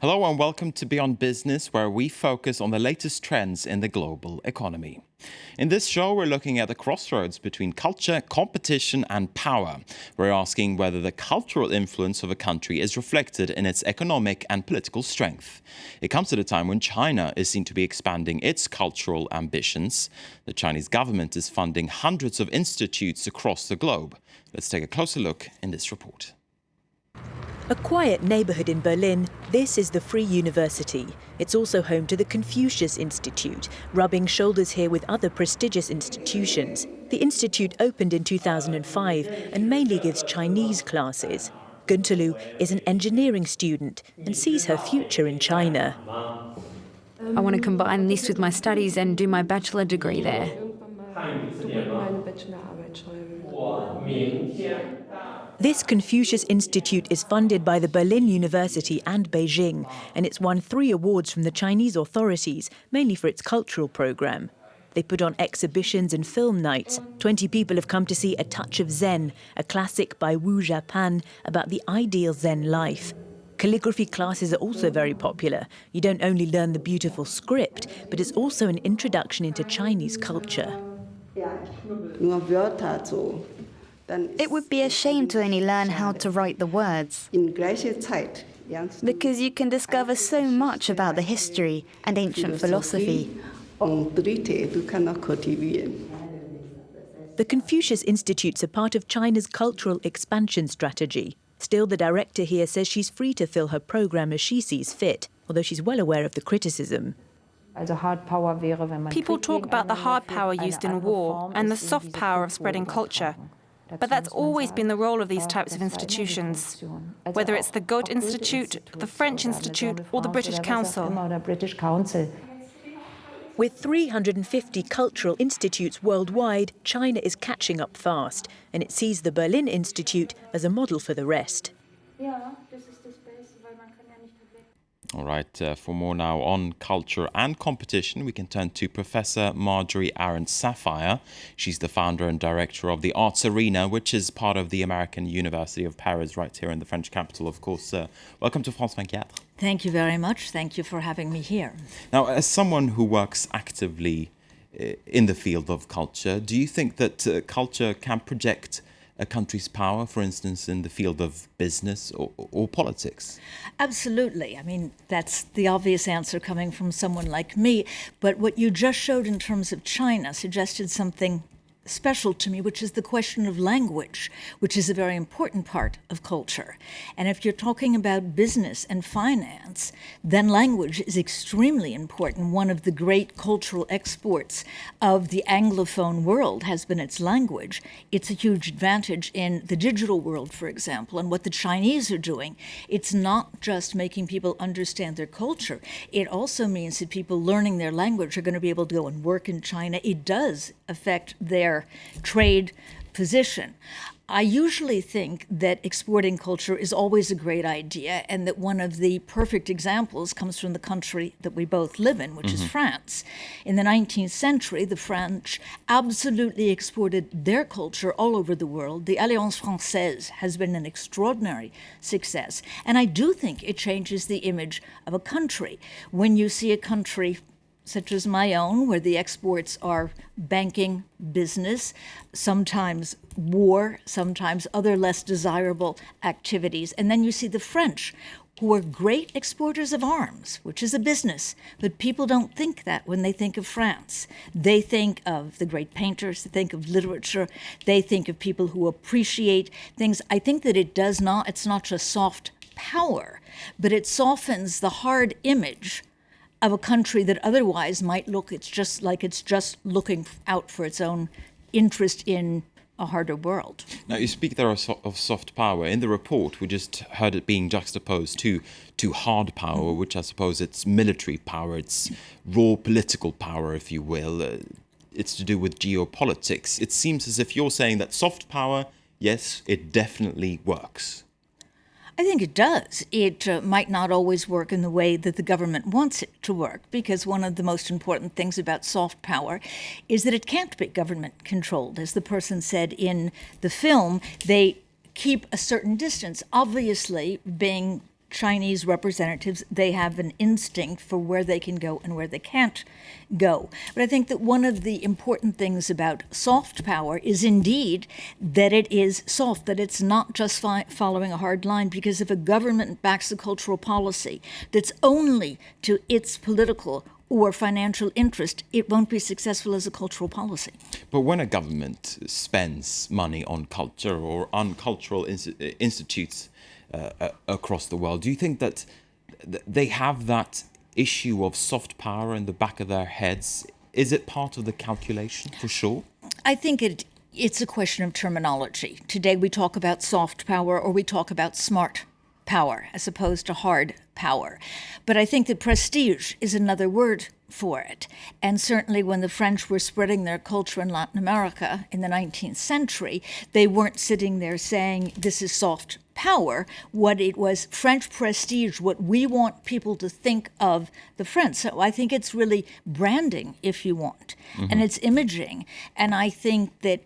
Hello and welcome to Beyond Business, where we focus on the latest trends in the global economy. In this show, we're looking at the crossroads between culture, competition and power. We're asking whether the cultural influence of a country is reflected in its economic and political strength. It comes at a time when China is seen to be expanding its cultural ambitions. The Chinese government is funding hundreds of institutes across the globe. Let's take a closer look in this report. A quiet neighbourhood in Berlin, this is the Free University. It's also home to the Confucius Institute, rubbing shoulders here with other prestigious institutions. The institute opened in 2005 and mainly gives Chinese classes. Günter Lu is an engineering student and sees her future in China. I want to combine this with my studies and do my bachelor degree there. This Confucius Institute is funded by the Berlin University and Beijing, and it's won 3 awards from the Chinese authorities, mainly for its cultural program. They put on exhibitions and film nights. 20 people have come to see A Touch of Zen, a classic by Wu Japan about the ideal Zen life. Calligraphy classes are also very popular. You don't only learn the beautiful script, but it's also an introduction into Chinese culture. It would be a shame to only learn how to write the words, because you can discover so much about the history and ancient philosophy. The Confucius Institutes are part of China's cultural expansion strategy. Still, the director here says she's free to fill her program as she sees fit, although she's well aware of the criticism. People talk about the hard power used in war and the soft power of spreading culture. But that's always been the role of these types of institutions, whether it's the Goethe Institute, the French Institute, or the British Council. With 350 cultural institutes worldwide, China is catching up fast, and it sees the Berlin Institute as a model for the rest. All right, for more now on culture and competition, we can turn to Professor Marjorie Arendt-Sapphire. She's the founder and director of the Arts Arena, which is part of the American University of Paris, right here in the French capital, of course. Welcome to France 24. Thank you very much. Thank you for having me here. Now, as someone who works actively in the field of culture, do you think that culture can project a country's power, for instance, in the field of business or politics? Absolutely. I mean, that's the obvious answer coming from someone like me. But what you just showed in terms of China suggested something special to me, which is the question of language, which is a very important part of culture. And if you're talking about business and finance, then language is extremely important. One of the great cultural exports of the Anglophone world has been its language. It's a huge advantage in the digital world, for example, and what the Chinese are doing. It's not just making people understand their culture. It also means that people learning their language are going to be able to go and work in China. It does affect their trade position. I usually think that exporting culture is always a great idea, and that one of the perfect examples comes from the country that we both live in, which is France. In the 19th century, the French absolutely exported their culture all over the world. The Alliance Française has been an extraordinary success, and I do think it changes the image of a country. When you see a country such as my own, where the exports are banking, business, sometimes war, sometimes other less desirable activities. And then you see the French, who are great exporters of arms, which is a business. But people don't think that when they think of France. They think of the great painters, they think of literature, they think of people who appreciate things. I think that it's not just soft power, but it softens the hard image of a country that otherwise might look, it's just looking out for its own interest in a harder world. Now, you speak there of soft power. In the report, we just heard it being juxtaposed to hard power, which I suppose it's military power, it's raw political power, if you will. It's to do with geopolitics. It seems as if you're saying that soft power, yes, it definitely works. I think it does. It might not always work in the way that the government wants it to work, because one of the most important things about soft power is that it can't be government controlled. As the person said in the film, they keep a certain distance. Obviously, being Chinese representatives, they have an instinct for where they can go and where they can't go. But I think that one of the important things about soft power is indeed that it is soft, that it's not just following a hard line, because if a government backs a cultural policy that's only to its political or financial interest, it won't be successful as a cultural policy. But when a government spends money on culture or on cultural institutes across the world, do you think that they have that issue of soft power in the back of their heads? Is it part of the calculation, for sure? I think it's a question of terminology. Today we talk about soft power or we talk about smart power as opposed to hard power. But I think that prestige is another word for it. And certainly when the French were spreading their culture in Latin America in the 19th century, they weren't sitting there saying, this is soft power. What it was, French prestige, what we want people to think of the French. So I think it's really branding, if you want, and it's imaging. And I think that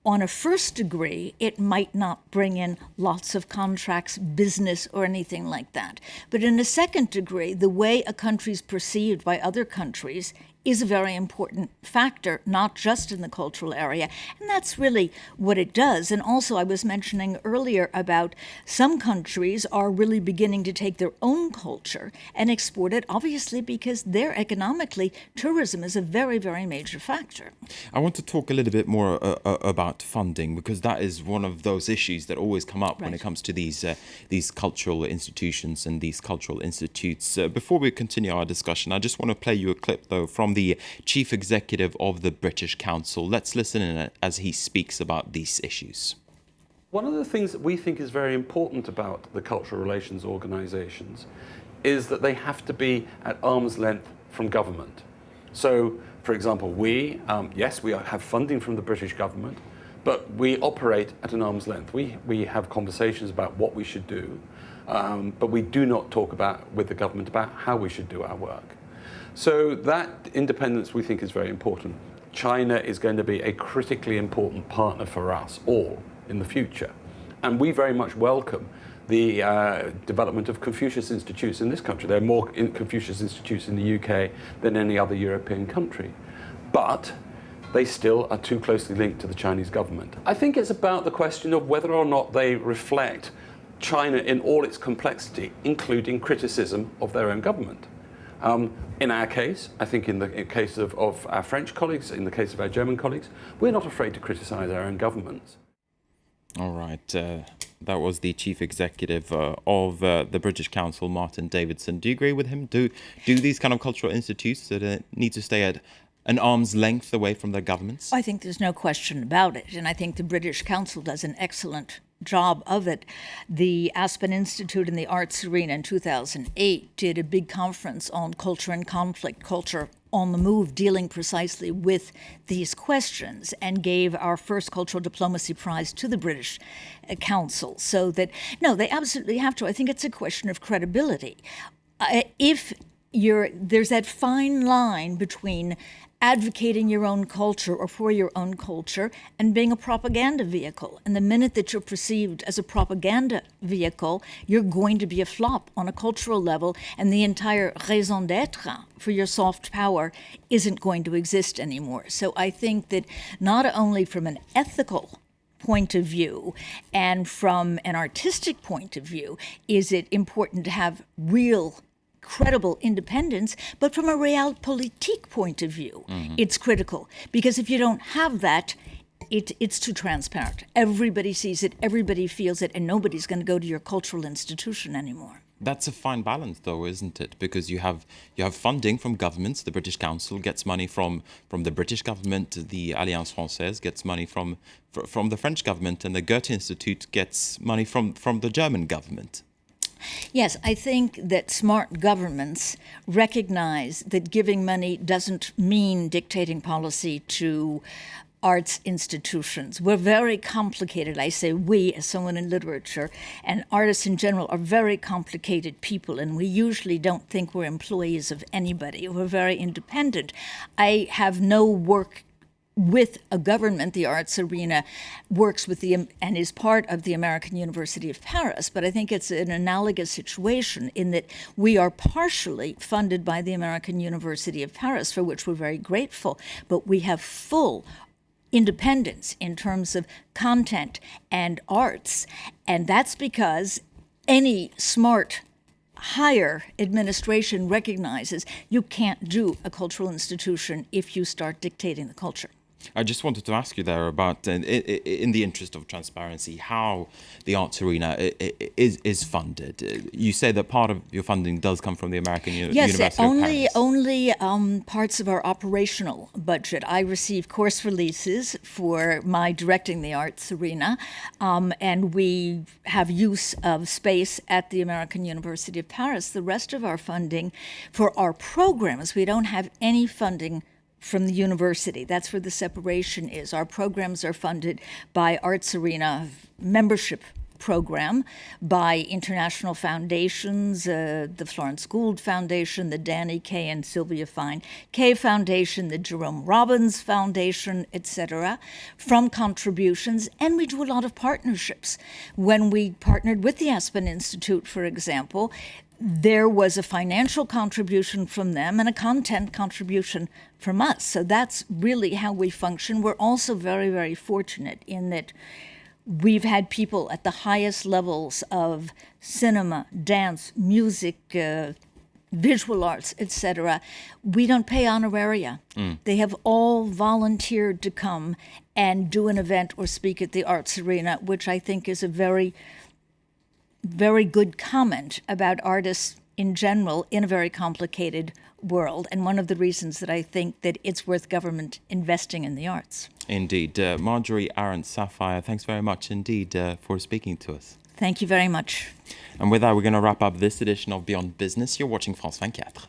on a first degree, it might not bring in lots of contracts, business, or anything like that. But in a second degree, the way a country's perceived by other countries is a very important factor, not just in the cultural area. And that's really what it does. And also, I was mentioning earlier about some countries are really beginning to take their own culture and export it, obviously, because there economically, tourism is a very, very major factor. I want to talk a little bit more about funding, because that is one of those issues that always come up when it comes to these cultural institutions and these cultural institutes. Before we continue our discussion, I just want to play you a clip, though, from the Chief Executive of the British Council. Let's listen in as he speaks about these issues. One of the things that we think is very important about the cultural relations organisations is that they have to be at arm's length from government. So, for example, we have funding from the British government, but we operate at an arm's length. We have conversations about what we should do, but we do not talk with the government about how we should do our work. So that independence we think is very important. China is going to be a critically important partner for us all in the future. And we very much welcome the development of Confucius Institutes in this country. There are more Confucius Institutes in the UK than any other European country. But they still are too closely linked to the Chinese government. I think it's about the question of whether or not they reflect China in all its complexity, including criticism of their own government. In our case, I think in the case of our French colleagues, in the case of our German colleagues, we're not afraid to criticise our own governments. All right. That was the Chief Executive of the British Council, Martin Davidson. Do you agree with him? Do these kind of cultural institutes that need to stay at an arm's length away from their governments? I think there's no question about it. And I think the British Council does an excellent job of it. The Aspen Institute in the arts arena in 2008 did a big conference on culture and conflict, culture on the move, dealing precisely with these questions, and gave our first Cultural Diplomacy Prize to the British Council. So that, no, they absolutely have to. I think it's a question of credibility. There's that fine line between advocating your own culture or for your own culture and being a propaganda vehicle. And the minute that you're perceived as a propaganda vehicle, you're going to be a flop on a cultural level, and the entire raison d'être for your soft power isn't going to exist anymore. So I think that not only from an ethical point of view and from an artistic point of view is it important to have real credible independence, but from a realpolitik point of view, it's critical. Because if you don't have that, it's too transparent. Everybody sees it, everybody feels it, and nobody's going to go to your cultural institution anymore. That's a fine balance, though, isn't it? Because you have funding from governments. The British Council gets money from the British government. The Alliance Française gets money from the French government, and the Goethe Institute gets money from the German government. Yes, I think that smart governments recognize that giving money doesn't mean dictating policy to arts institutions. We're very complicated. I say we, as someone in literature, and artists in general are very complicated people, and we usually don't think we're employees of anybody. We're very independent. I have no work with a government, the arts arena works with and is part of the American University of Paris. But I think it's an analogous situation in that we are partially funded by the American University of Paris, for which we're very grateful, but we have full independence in terms of content and arts. And that's because any smart higher administration recognizes you can't do a cultural institution if you start dictating the culture. I just wanted to ask you there about, in the interest of transparency, how the arts arena is funded. You say that part of your funding does come from the American University of Paris. Only parts of our operational budget. I receive course releases for my directing the arts arena, and we have use of space at the American University of Paris. The rest of our funding for our programs, we don't have any funding from the university. That's where the separation is. Our programs are funded by Arts Arena membership program, by international foundations, the Florence Gould Foundation, the Danny Kaye and Sylvia Fine Kaye Foundation, the Jerome Robbins Foundation, etc., from contributions, and we do a lot of partnerships. When we partnered with the Aspen Institute, for example, there was a financial contribution from them and a content contribution from us. So that's really how we function. We're also very, very fortunate in that we've had people at the highest levels of cinema, dance, music, visual arts, etc. We don't pay honoraria. They have all volunteered to come and do an event or speak at the arts arena, which I think is a very good comment about artists in general in a very complicated world, and one of the reasons that I think that it's worth government investing in the arts. Indeed. Marjorie Arendt-Sapphire, thanks very much indeed for speaking to us. Thank you very much. And with that, we're going to wrap up this edition of Beyond Business. You're watching France 24.